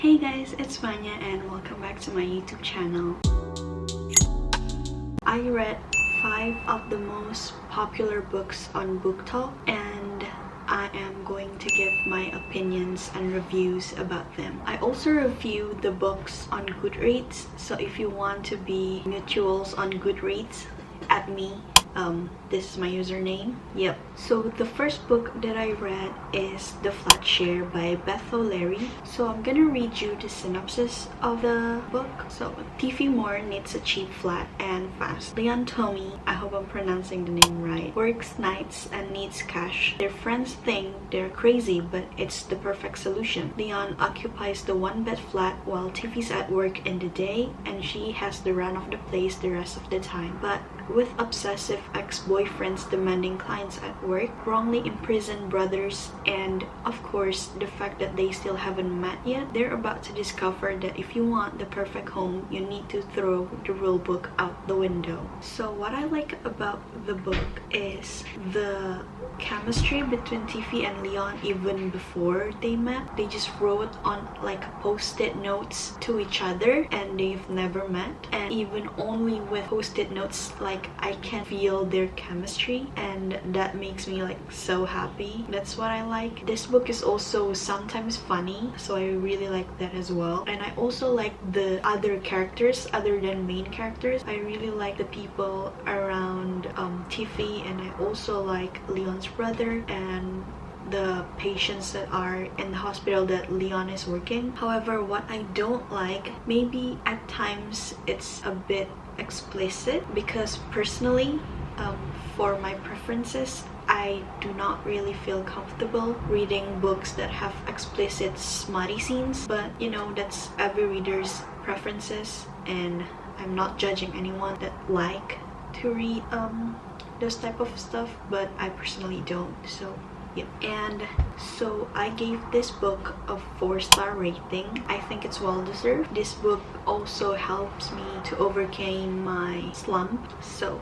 Hey guys, it's Vanya and welcome back to my YouTube channel. I read 5 of the most popular books on BookTok and I am going to give my opinions and reviews about them. I also review the books on GoodReads, so if you want to be mutuals on GoodReads, at me. This is my username. Yep. So the first book that I read is The Flat Share by Beth O'Leary. So I'm gonna read you the synopsis of the book. So Tiffy Moore needs a cheap flat and fast. Leon Tommy, I hope I'm pronouncing the name right, works nights and needs cash. Their friends think they're crazy, but it's the perfect solution. Leon occupies the one-bed flat while Tiffy's at work in the day and she has the run of the place the rest of the time. But with obsessive ex-boyfriends demanding clients at work, wrongly imprisoned brothers, and of course the fact that they still haven't met yet, they're about to discover that if you want the perfect home, you need to throw the rule book out the window. So what I like about the book is the chemistry between Tiffy and Leon. Even before they met, they just wrote on like post-it notes to each other and they've never met, and even only with post-it notes, like I can feel their chemistry and that makes me like so happy. That's what I like. This book is also sometimes funny, so I really like that as well. And I also like the other characters other than main characters. I really like the people around Tiffy, and I also like Leon's brother and the patients that are in the hospital that Leon is working. However, what I don't like, maybe at times it's a bit explicit, because personally, for my preferences, I do not really feel comfortable reading books that have explicit smutty scenes, but you know, that's every reader's preferences and I'm not judging anyone that like to read those type of stuff, but I personally don't. So yeah. And so I gave this book a 4-star rating. I think it's well deserved. This book also helps me to overcome my slump. So,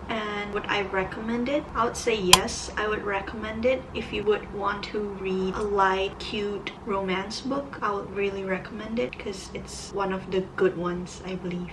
and would I recommend it? I would say yes, I would recommend it. If you would want to read a light, cute romance book, I would really recommend it because it's one of the good ones, I believe.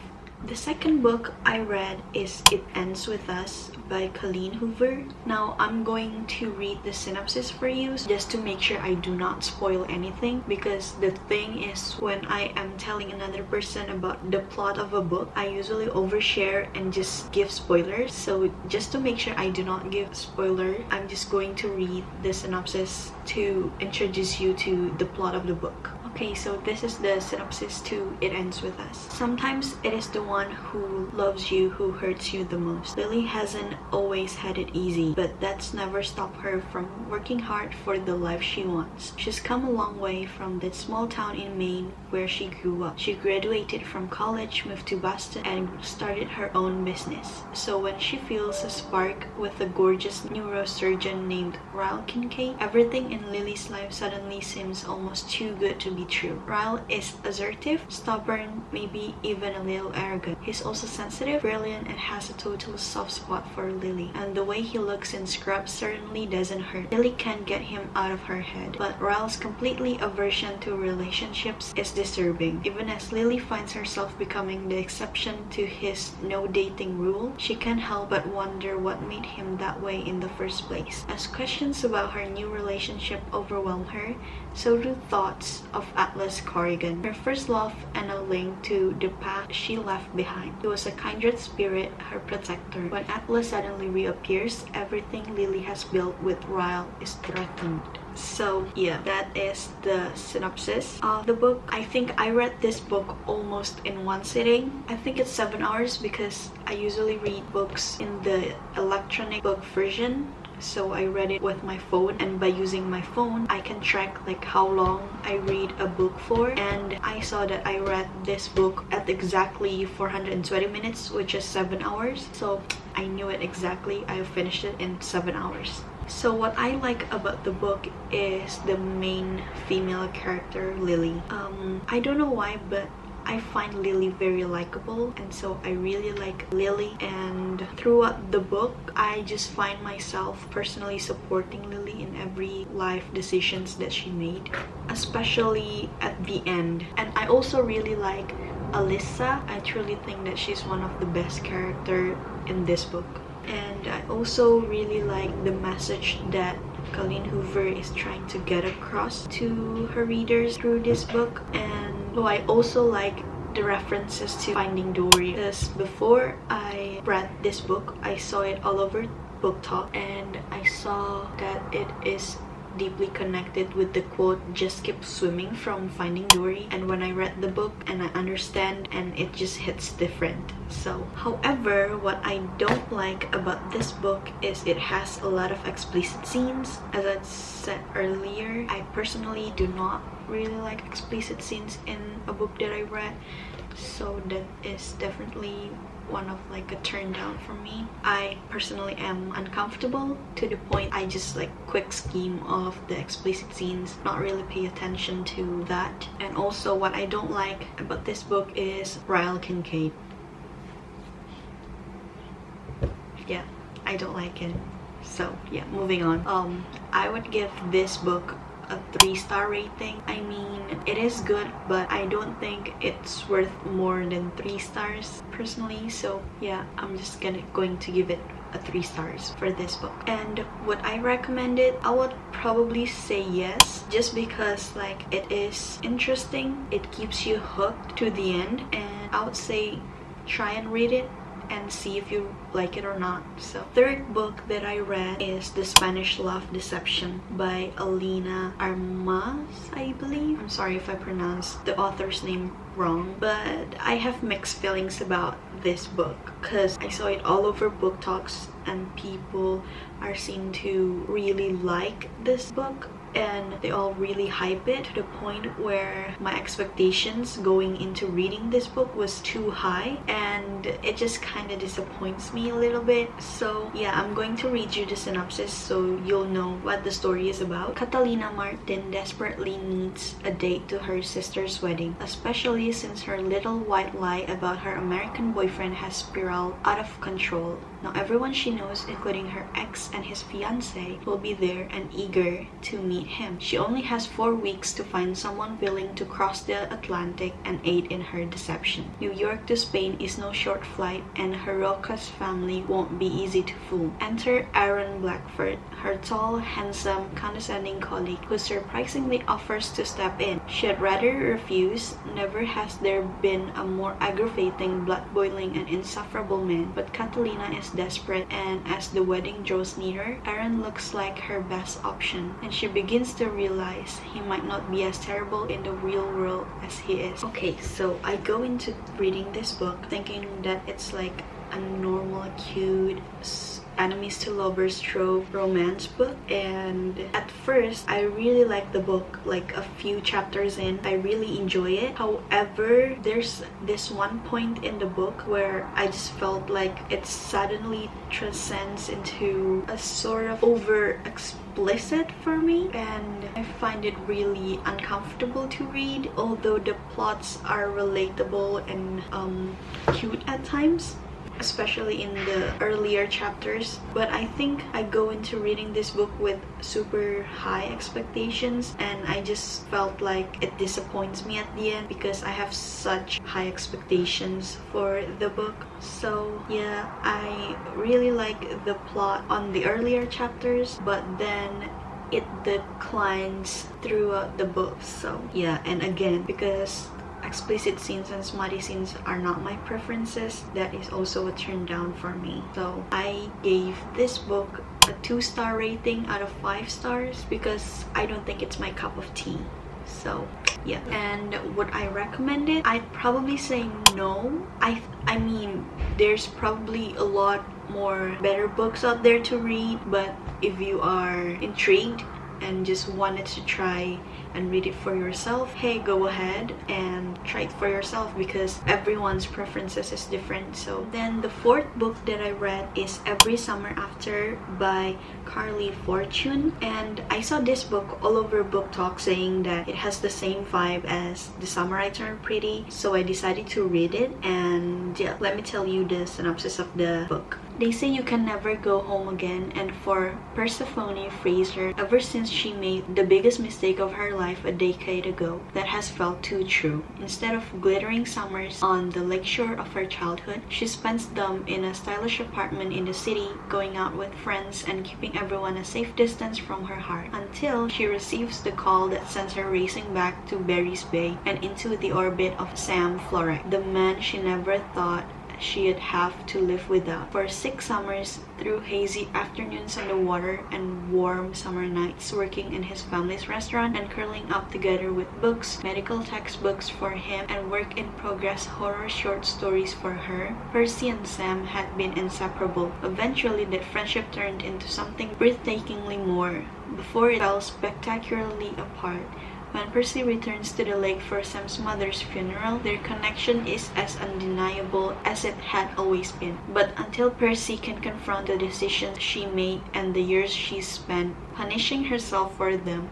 The second book I read is It Ends With Us by Colleen Hoover. Now I'm going to read the synopsis for you just to make sure I do not spoil anything, because the thing is, when I am telling another person about the plot of a book, I usually overshare and just give spoilers. So just to make sure I do not give spoiler, I'm just going to read the synopsis to introduce you to the plot of the book. Okay, so this is the synopsis to It Ends With Us. Sometimes it is the one who loves you who hurts you the most. Lily hasn't always had it easy, but that's never stopped her from working hard for the life she wants. She's come a long way from that small town in Maine where she grew up. She graduated from college, moved to Boston, and started her own business. So when she feels a spark with a gorgeous neurosurgeon named Ryle Kincaid, everything in Lily's life suddenly seems almost too good to be true. Ryle is assertive, stubborn, maybe even a little arrogant. He's also sensitive, brilliant, and has a total soft spot for Lily. And the way he looks in scrubs certainly doesn't hurt. Lily can't get him out of her head. But Ryle's completely aversion to relationships is disturbing. Even as Lily finds herself becoming the exception to his no dating rule, she can't help but wonder what made him that way in the first place. As questions about her new relationship overwhelm her, so do thoughts of Atlas Corrigan, her first love and a link to the past she left behind. He was a kindred spirit, her protector. When Atlas suddenly reappears, everything Lily has built with Ryle is threatened. So yeah, that is the synopsis of the book. I think I read this book almost in one sitting. I think it's 7 hours because I usually read books in the electronic book version. So I read it with my phone, and by using my phone I can track like how long I read a book for, and I saw that I read this book at exactly 420 minutes, which is 7 hours. So I knew it exactly. I finished it in 7 hours. So what I like about the book is the main female character, Lily. I don't know why, but I find Lily very likable, and so I really like Lily, and throughout the book I just find myself personally supporting Lily in every life decisions that she made, especially at the end. And I also really like Alyssa. I truly think that she's one of the best character in this book. And I also really like the message that Colleen Hoover is trying to get across to her readers through this book. And I also like the references to Finding Dory, because before I read this book I saw it all over BookTok, and I saw that it is deeply connected with the quote, "Just keep swimming," from Finding Dory. And when I read the book and I understand, and it just hits different. So however, what I don't like about this book is it has a lot of explicit scenes. As I said earlier, I personally do not really like explicit scenes in a book that I read, so that is definitely one of like a turn down for me. I personally am uncomfortable to the point I just like quick skim off the explicit scenes, not really pay attention to that. And also what I don't like about this book is Ryle Kincaid. Yeah, I don't like it. So yeah, moving on. I would give this book a 3-star rating. I mean, it is good, but I don't think it's worth more than 3 stars personally. So yeah, I'm just going to give it a 3 stars for this book. And would I recommend it? I would probably say yes, just because like it is interesting, it keeps you hooked to the end, and I would say try and read it and see if you like it or not. So third book that I read is The Spanish Love Deception by Alina Armas, I believe. I'm sorry if I pronounced the author's name wrong, but I have mixed feelings about this book because I saw it all over BookToks and people are seen to really like this book, and they all really hype it to the point where my expectations going into reading this book was too high, and it just kind of disappoints me a little bit. So yeah, I'm going to read you the synopsis so you'll know what the story is about. Catalina Martin desperately needs a date to her sister's wedding, especially since her little white lie about her American boyfriend has spiraled out of control. Now everyone she knows, including her ex and his fiance, will be there and eager to meet him. She only has 4 weeks to find someone willing to cross the Atlantic and aid in her deception. New York to Spain is no short flight, and her raucous family won't be easy to fool. Enter Aaron Blackford, her tall, handsome, condescending colleague who surprisingly offers to step in. She'd rather refuse. Never has there been a more aggravating, blood-boiling, and insufferable man. But Catalina is desperate, and as the wedding draws nearer, Aaron looks like her best option, and she begins to realize he might not be as terrible in the real world as he is. Okay, so I go into reading this book thinking that it's like a normal, cute, enemies to lovers trope romance book, and at first I really like the book. Like a few chapters in, I really enjoy it. However, there's this one point in the book where I just felt like it suddenly transcends into a sort of over explicit for me, and I find it really uncomfortable to read, although the plots are relatable and cute at times, especially in the earlier chapters. But I think I go into reading this book with super high expectations, and I just felt like it disappoints me at the end because I have such high expectations for the book. So yeah, I really like the plot on the earlier chapters, but then it declines throughout the book. So yeah, and again, because explicit scenes and smutty scenes are not my preferences, that is also a turn down for me. So I gave this book a 2-star rating out of 5 stars because I don't think it's my cup of tea. So yeah. And would I recommend it? I'd probably say no. I mean, there's probably a lot more better books out there to read, but if you are intrigued and just wanted to try and read it for yourself, hey, go ahead and try it for yourself because everyone's preferences is different. So then the fourth book that I read is Every Summer After by Carly Fortune, and I saw this book all over BookTok saying that it has the same vibe as The Summer I Turned Pretty, so I decided to read it. And yeah, let me tell you the synopsis of the book. They say you can never go home again, and for Persephone Fraser, ever since she made the biggest mistake of her life a decade ago, that has felt too true. Instead of glittering summers on the lakeshore of her childhood, she spends them in a stylish apartment in the city, going out with friends and keeping everyone a safe distance from her heart, until she receives the call that sends her racing back to Barry's Bay and into the orbit of Sam Florek, the man she never thought she'd have to live without. For 6 summers, through hazy afternoons on the water and warm summer nights working in his family's restaurant and curling up together with books, medical textbooks for him, and work-in-progress horror short stories for her, Percy and Sam had been inseparable. Eventually, that friendship turned into something breathtakingly more, before it fell spectacularly apart. When Percy returns to the lake for Sam's mother's funeral, their connection is as undeniable as it had always been. But until Percy can confront the decisions she made and the years she spent punishing herself for them,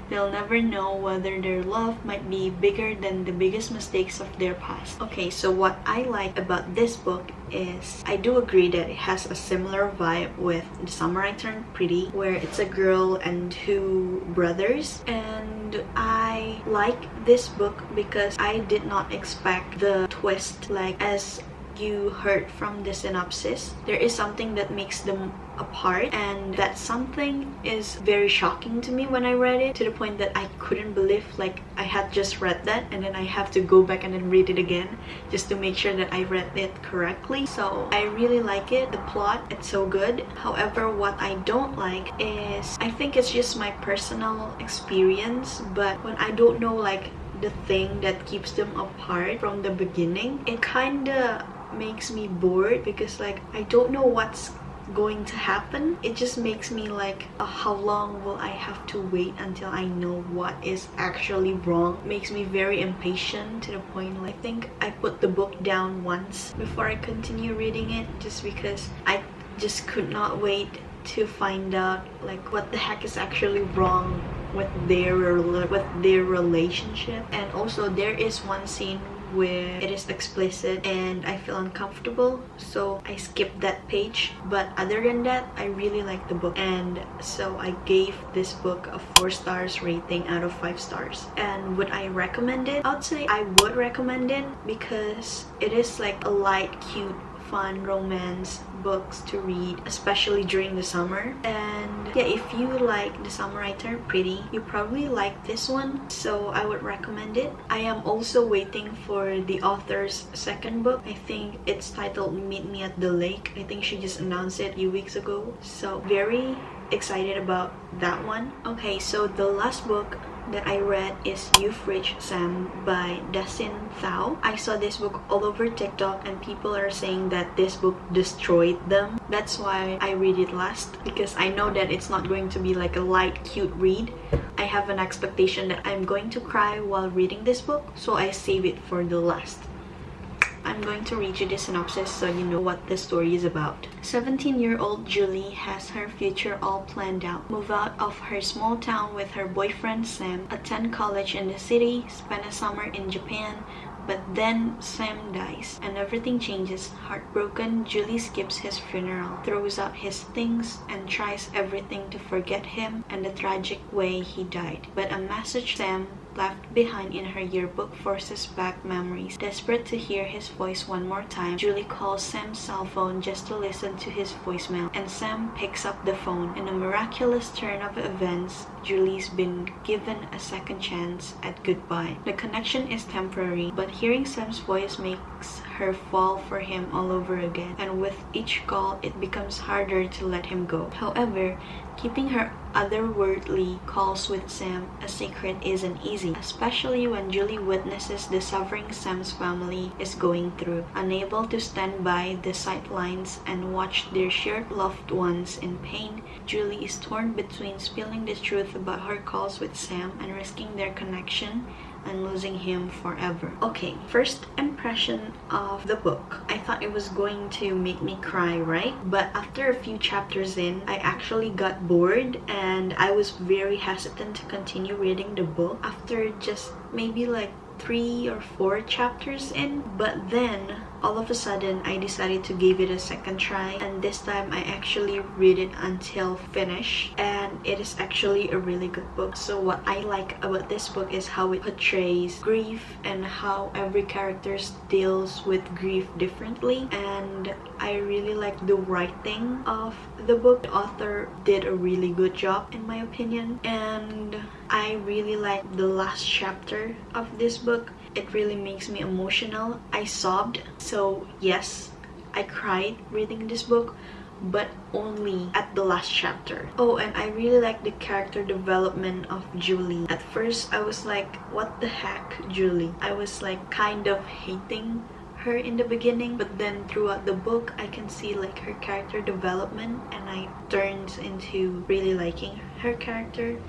they'll never know whether their love might be bigger than the biggest mistakes of their past. Okay, so what I like about this book is I do agree that it has a similar vibe with The Summer I Turned Pretty, where it's a girl and 2 brothers. And I like this book because I did not expect the twist. Like, as you heard from the synopsis, there is something that makes them apart, and that something is very shocking to me when I read it, to the point that I couldn't believe like I had just read that and then I have to go back and then read it again just to make sure that I read it correctly. So I really like it. The plot, it's so good. However, what I don't like is, I think it's just my personal experience, but when I don't know like the thing that keeps them apart from the beginning, it kinda makes me bored because like I don't know what's going to happen. It just makes me like, how long will I have to wait until I know what is actually wrong? Makes me very impatient, to the point like I think I put the book down once before I continue reading it, just because I just could not wait to find out like what the heck is actually wrong with their relationship. And also there is one scene where it is explicit and I feel uncomfortable, so I skipped that page. But other than that, I really like the book, and so I gave this book a 4 stars rating out of 5 stars. And would I recommend it? I would say I would recommend it because it is like a light, cute, fun romance books to read, especially during the summer. And yeah, if you like The Summer I Turned Pretty, you probably like this one, so I would recommend it. I am also waiting for the author's second book. I think it's titled Meet Me at the Lake. I think she just announced it a few weeks ago, so very excited about that one. Okay, so the last book that I read is You've Reached Sam by Dasin Thao. I saw this book all over TikTok and people are saying that this book destroyed them. That's why I read it last, because I know that it's not going to be like a light, cute read. I have an expectation that I'm going to cry while reading this book, so I save it for the last. I'm going to read you the synopsis so you know what the story is about. 17-year-old Julie has her future all planned out. Move out of her small town with her boyfriend Sam, attend college in the city, spend a summer in Japan. But then Sam dies and everything changes. Heartbroken, Julie skips his funeral, throws out his things, and tries everything to forget him and the tragic way he died. But a message Sam left behind in her yearbook forces back memories. Desperate to hear his voice one more time, Julie calls Sam's cell phone just to listen to his voicemail, and Sam picks up the phone. In a miraculous turn of events, Julie's been given a second chance at goodbye. The connection is temporary, but hearing Sam's voice makes her fall for him all over again, and with each call it becomes harder to let him go. However, keeping her otherworldly calls with Sam a secret isn't easy, especially when Julie witnesses the suffering Sam's family is going through. Unable to stand by the sidelines and watch their shared loved ones in pain, Julie is torn between spilling the truth about her calls with Sam and risking their connection and losing him forever. Okay, first impression of the book. I thought it was going to make me cry, right? But after a few chapters in, I actually got bored and I was very hesitant to continue reading the book after just maybe like 3 or 4 chapters in. But then all of a sudden I decided to give it a second try, and this time I actually read it until finish, and it is actually a really good book. So what I like about this book is how it portrays grief and how every character deals with grief differently, and I really like the writing of the book. The author did a really good job in my opinion, and I really like the last chapter of this book. It really makes me emotional. I sobbed. So yes, I cried reading this book, but only at the last chapter. Oh, and I really like the character development of Julie. At first I was like, what the heck, Julie? I was like kind of hating her in the beginning, but then throughout the book I can see like her character development, and I turned into really liking her character.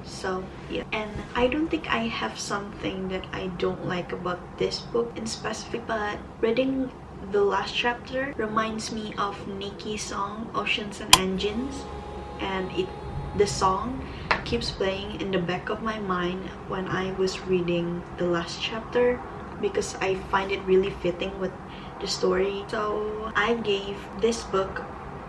So yeah, and I don't think I have something that I don't like about this book in specific, but reading the last chapter reminds me of Nicki's song Oceans and Engines, and the song keeps playing in the back of my mind when I was reading the last chapter because I find it really fitting with the story. So I gave this book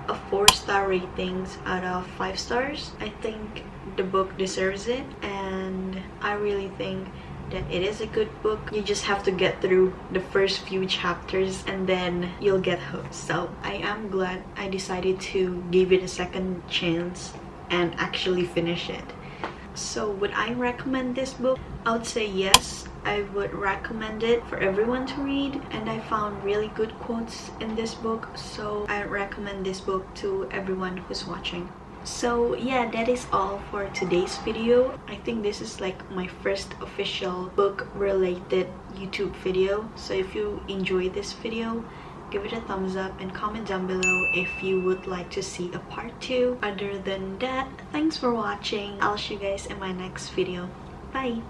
a 4-star ratings out of 5 stars. I think the book deserves it, and I really think that it is a good book. You just have to get through the first few chapters and then you'll get hooked. So I am glad I decided to give it a second chance and actually finish it. So would I recommend this book? I would say yes. I would recommend it for everyone to read, and I found really good quotes in this book, so I recommend this book to everyone who's watching. So yeah, that is all for today's video. I think this is like my first official book related YouTube video. So if you enjoyed this video, give it a thumbs up and comment down below if you would like to see a part 2. Other than that, thanks for watching. I'll see you guys in my next video. Bye!